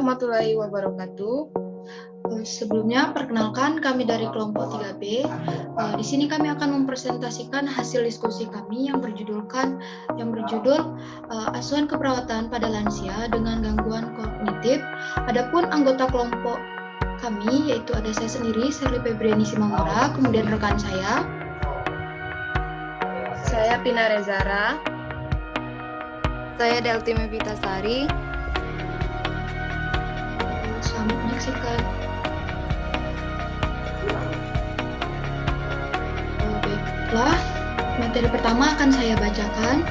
warahmatullahi wabarakatuh. Sebelumnya, perkenalkan kami dari kelompok 3B. Di sini kami akan mempresentasikan hasil diskusi kami yang berjudul asuhan keperawatan pada lansia dengan gangguan kognitif. Adapun anggota kelompok kami yaitu ada saya sendiri, Sherly Febriani Simamora, kemudian rekan saya Pina Rezara. Saya Delti Mevitasari. Selamat menyaksikan. Baiklah, materi pertama akan saya bacakan.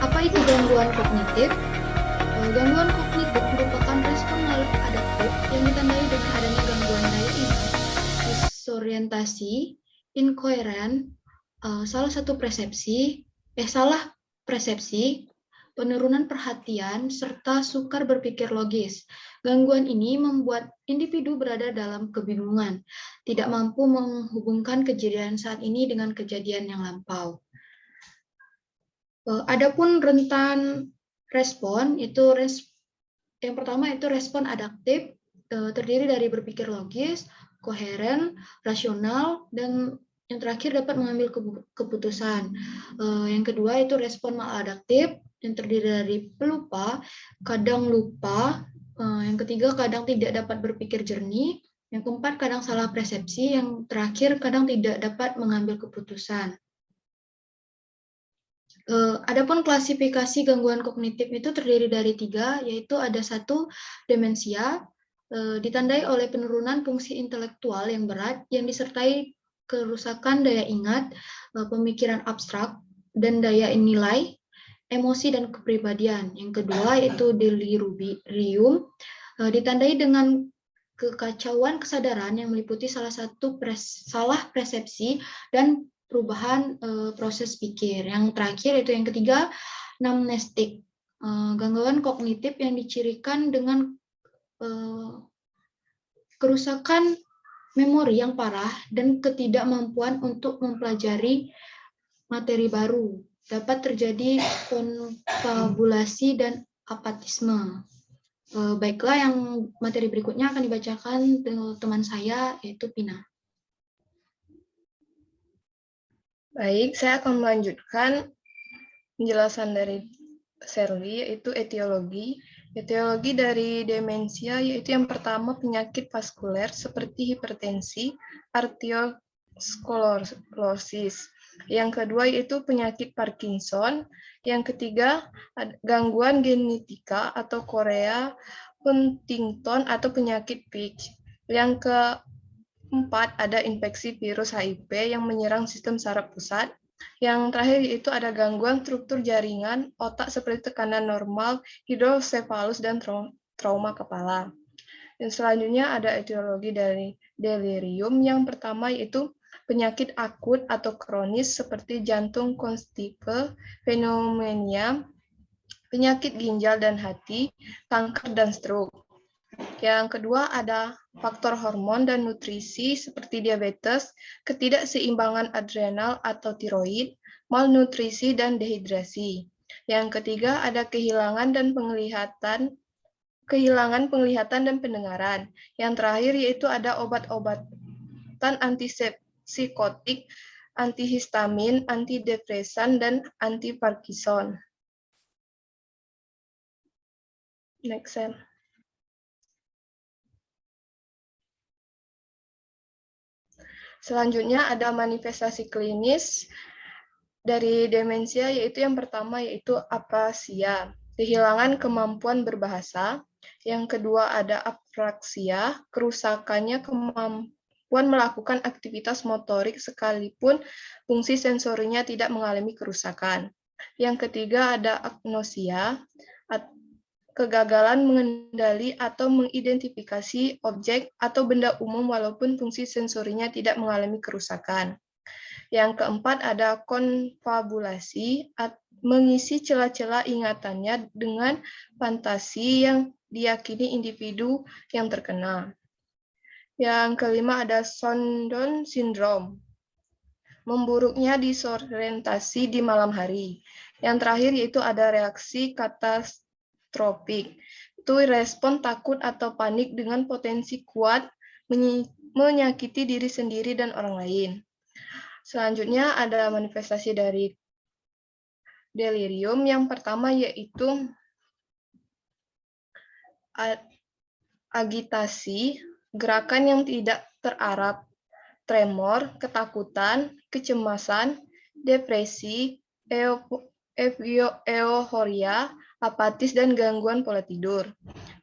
Apa itu gangguan kognitif? Gangguan kognitif merupakan respon maladaptif yang ditandai dengan adanya gangguan daya ingat, disorientasi, inkoheren, salah persepsi, penurunan perhatian, serta sukar berpikir logis. Gangguan ini membuat individu berada dalam kebingungan, tidak mampu menghubungkan kejadian saat ini dengan kejadian yang lampau. Adapun rentan respon yang pertama itu respon adaptif, terdiri dari berpikir logis, koheren, rasional, dan yang terakhir dapat mengambil keputusan. Yang kedua itu respon maladaptif, yang terdiri dari pelupa, kadang lupa. Yang ketiga kadang tidak dapat berpikir jernih. Yang keempat kadang salah persepsi. Yang terakhir kadang tidak dapat mengambil keputusan. Adapun klasifikasi gangguan kognitif itu terdiri dari 3, yaitu ada 1, demensia, ditandai oleh penurunan fungsi intelektual yang berat yang disertai kerusakan daya ingat, pemikiran abstrak, dan daya nilai, emosi, dan kepribadian. Yang kedua yaitu delirium, ditandai dengan kekacauan kesadaran yang meliputi salah persepsi dan perubahan proses pikir. Yang terakhir itu yang ketiga, amnestik, gangguan kognitif yang dicirikan dengan kerusakan memori yang parah dan ketidakmampuan untuk mempelajari materi baru. Dapat terjadi konfabulasi dan apatisme. Baiklah, yang materi berikutnya akan dibacakan teman saya, yaitu Pina. Baik, saya akan melanjutkan penjelasan dari Sherly, yaitu etiologi. Etiologi dari demensia yaitu yang pertama penyakit vaskuler seperti hipertensi, arteriosklerosis. Yang kedua yaitu penyakit Parkinson. Yang ketiga gangguan genetika atau Korea Huntington atau penyakit Pitt. Yang keempat ada infeksi virus HIV yang menyerang sistem saraf pusat. Yang terakhir yaitu ada gangguan struktur jaringan otak seperti tekanan normal, hidrosefalus, dan trauma kepala. Dan selanjutnya ada etiologi dari delirium. Yang pertama yaitu penyakit akut atau kronis seperti jantung, konstipe, pneumonia, penyakit ginjal dan hati, kanker, dan stroke. Yang kedua ada faktor hormon dan nutrisi seperti diabetes, ketidakseimbangan adrenal atau tiroid, malnutrisi, dan dehidrasi. Yang ketiga ada kehilangan penglihatan dan pendengaran. Yang terakhir yaitu ada obat-obatan antipsikotik, antihistamin, antidepresan, dan antiparkinson. Next slide. Selanjutnya ada manifestasi klinis dari demensia, yaitu yang pertama yaitu apasia, kehilangan kemampuan berbahasa. Yang kedua ada apraksia, kerusakannya kemampuan melakukan aktivitas motorik sekalipun fungsi sensorinya tidak mengalami kerusakan. Yang ketiga ada agnosia, kegagalan mengendali atau mengidentifikasi objek atau benda umum walaupun fungsi sensorinya tidak mengalami kerusakan. Yang keempat ada konfabulasi, mengisi celah-celah ingatannya dengan fantasi yang diyakini individu yang terkena. Yang kelima ada Sondon syndrome, memburuknya disorientasi di malam hari. Yang terakhir yaitu ada reaksi katastropik. Itu respon takut atau panik dengan potensi kuat menyakiti diri sendiri dan orang lain. Selanjutnya ada manifestasi dari delirium. Yang pertama yaitu agitasi, gerakan yang tidak terarah, tremor, ketakutan, kecemasan, depresi, euforia, apatis, dan gangguan pola tidur.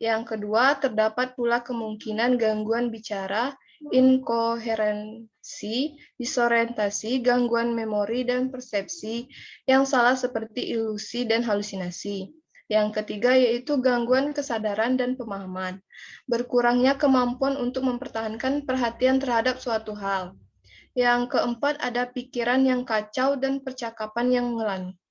Yang kedua, terdapat pula kemungkinan gangguan bicara, inkoherensi, disorientasi, gangguan memori, dan persepsi yang salah seperti ilusi dan halusinasi. Yang ketiga yaitu gangguan kesadaran dan pemahaman, berkurangnya kemampuan untuk mempertahankan perhatian terhadap suatu hal. Yang keempat ada pikiran yang kacau dan percakapan yang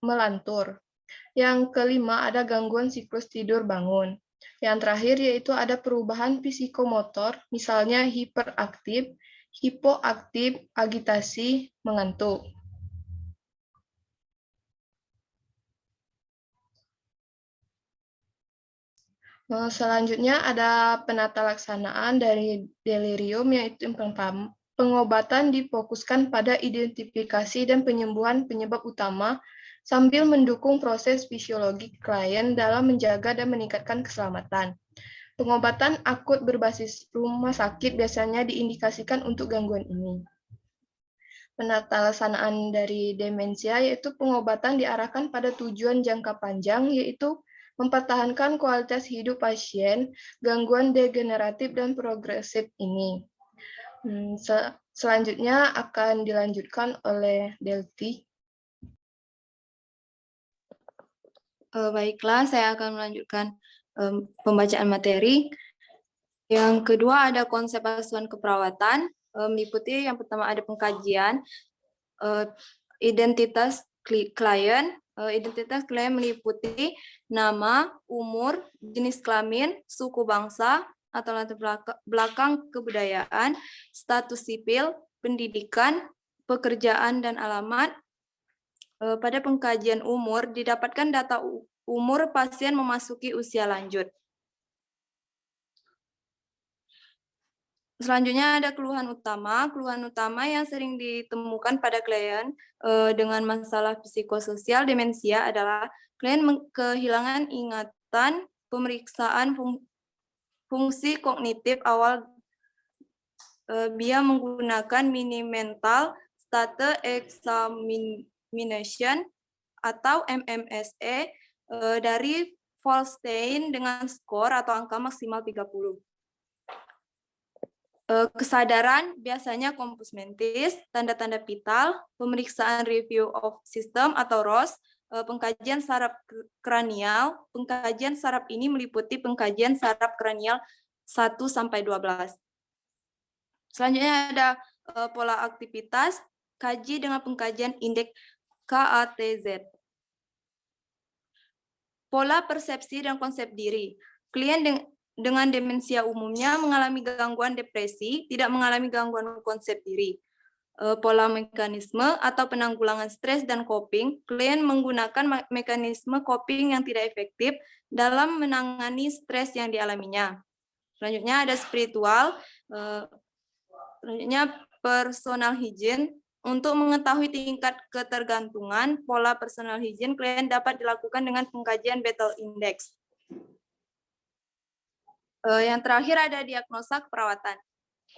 melantur. Yang kelima ada gangguan siklus tidur bangun. Yang terakhir yaitu ada perubahan psikomotor, misalnya hiperaktif, hipoaktif, agitasi, mengantuk. Selanjutnya ada penata laksanaan dari delirium, yaitu yang pertama, pengobatan difokuskan pada identifikasi dan penyembuhan penyebab utama sambil mendukung proses fisiologi klien dalam menjaga dan meningkatkan keselamatan. Pengobatan akut berbasis rumah sakit biasanya diindikasikan untuk gangguan ini. Penata laksanaan dari demensia yaitu pengobatan diarahkan pada tujuan jangka panjang, yaitu mempertahankan kualitas hidup pasien gangguan degeneratif dan progresif ini. Selanjutnya akan dilanjutkan oleh Delti. Baiklah, saya akan melanjutkan pembacaan materi. Yang kedua ada konsep asuhan keperawatan, meliputi yang pertama ada pengkajian, identitas klien. Identitas klien meliputi nama, umur, jenis kelamin, suku bangsa, atau latar belakang kebudayaan, status sipil, pendidikan, pekerjaan, dan alamat. Pada pengkajian umur, didapatkan data umur pasien memasuki usia lanjut. Selanjutnya ada keluhan utama. Keluhan utama yang sering ditemukan pada klien dengan masalah psikososial demensia adalah klien kehilangan ingatan, pemeriksaan fungsi kognitif awal dia menggunakan mini mental state examination atau MMSE dari Folstein dengan skor atau angka maksimal 30. Kesadaran biasanya kompus mentis, tanda-tanda vital, pemeriksaan review of system atau ROS, pengkajian saraf kranial. Pengkajian saraf ini meliputi pengkajian saraf kranial 1-12. Selanjutnya ada pola aktivitas, kaji dengan pengkajian indeks KATZ. Pola persepsi dan konsep diri. Klien dengan demensia umumnya mengalami gangguan depresi, tidak mengalami gangguan konsep diri. Pola mekanisme atau penanggulangan stres dan coping, klien menggunakan mekanisme coping yang tidak efektif dalam menangani stres yang dialaminya. Selanjutnya ada spiritual, selanjutnya personal hygiene. Untuk mengetahui tingkat ketergantungan, pola personal hygiene klien dapat dilakukan dengan pengkajian Battle Index. Yang terakhir ada diagnosa keperawatan.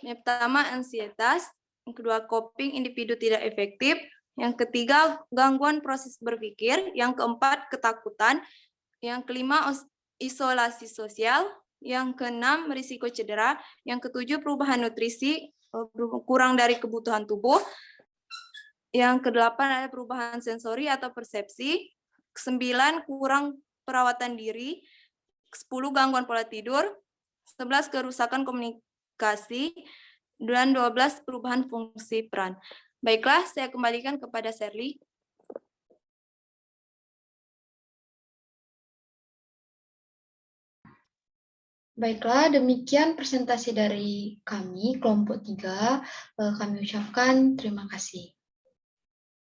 Yang pertama ansietas, yang kedua coping individu tidak efektif, yang ketiga gangguan proses berpikir, yang keempat ketakutan, yang kelima isolasi sosial, yang keenam risiko cedera, yang ketujuh perubahan nutrisi kurang dari kebutuhan tubuh, yang kedelapan ada perubahan sensori atau persepsi, 9 kurang perawatan diri, 10 gangguan pola tidur, 11 kerusakan komunikasi, dan 12 perubahan fungsi peran. Baiklah, saya kembalikan kepada Sherly. Baiklah, demikian presentasi dari kami, kelompok 3. Kami ucapkan terima kasih.